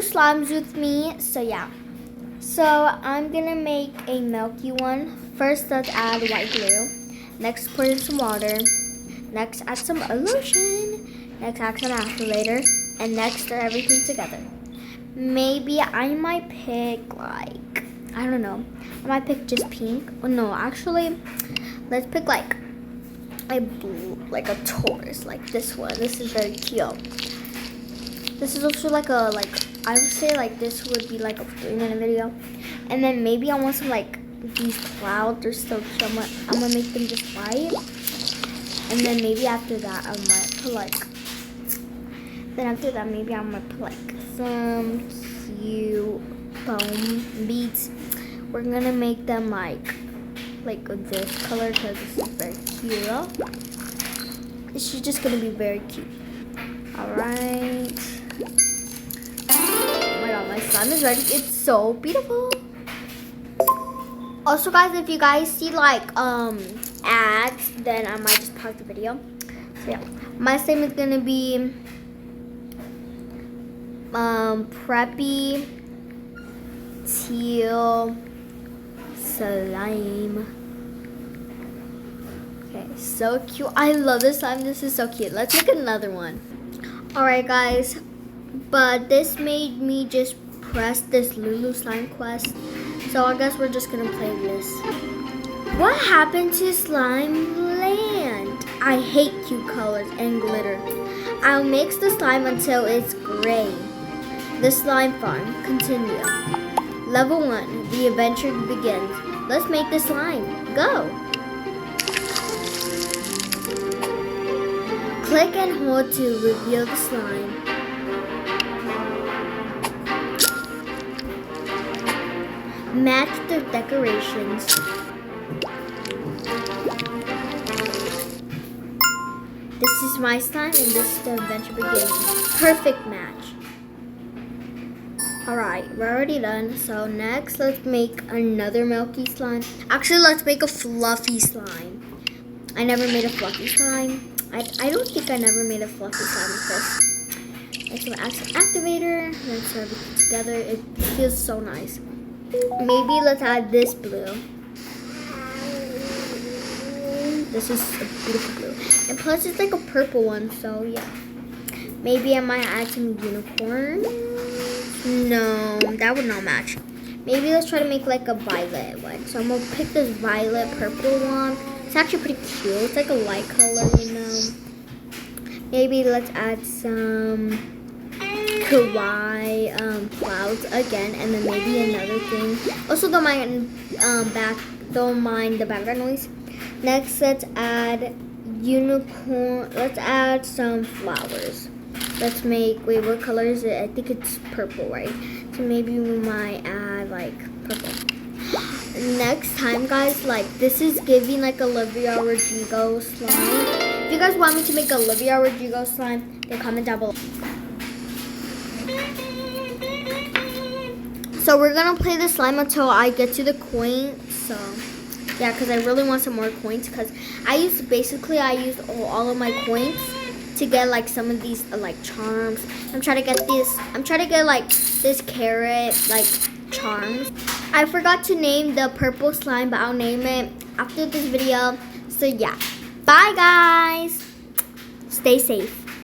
slimes with me, so yeah. So I'm gonna make a milky one. First, let's add white glue. Next, put in some water. Next, add some lotion. Next, add some activator. And next, stir everything together. Maybe I might pick like, I don't know. I might pick just pink. Oh no, actually, let's pick like a blue, like a Taurus, like this one. This is very cute. This is also like a, I would say like this would be like a 3-minute video. And then maybe I want some like these clouds. They're so cute. I'm gonna make them just white. And then maybe after that I might put like, maybe I might put like some cute foam beads. We're gonna make them like this color because this is very cute. This is just gonna be very cute. Alright. Oh my god, my slime is ready. It's so beautiful. Also guys, if you guys see like ads, then I might just pause the video. So yeah, my slime is gonna be preppy teal slime. Okay, so cute. I love this slime. This is so cute. Let's make another one. Alright guys, but this made me just press this Lulu Slime Quest. So I guess we're just gonna play this. What happened to Slime Land? I hate cute colors and glitter. I'll mix the slime until it's gray. The slime farm, continue. Level 1, the adventure begins. Let's make the slime. Go! Click and hold to reveal the slime. Match the decorations. This is my slime and this is the adventure beginning. Perfect match. Alright, we're already done. So next, let's make another milky slime. Actually, let's make a fluffy slime. I never made a fluffy slime. I don't think I never made a fluffy slime with this. Next, we'll add some activator. Let's serve it together. It feels so nice. Maybe let's add this blue. This is a beautiful blue. And plus, it's like a purple one, so yeah. Maybe I might add some unicorn. No, that would not match. Maybe let's try to make like a violet one. So I'm gonna pick this violet purple one. It's actually pretty cute. It's like a light color, you know. Maybe let's add some kawaii clouds again, and then maybe another thing. Also, don't mind the background noise. Next, let's add unicorn. Let's add some flowers. Let's make, wait, what color is it? I think it's purple, right? So maybe we might add like purple. Next time, guys, like this is giving like Olivia Rodrigo slime. If you guys want me to make Olivia Rodrigo slime, then comment down below. So we're gonna play the slime until I get to the coin. So yeah, because I really want some more coins, because I used all of my coins to get like some of these like charms. I'm trying to get like this carrot like charms. I forgot to name the purple slime, but I'll name it after this video. So yeah, bye guys, stay safe.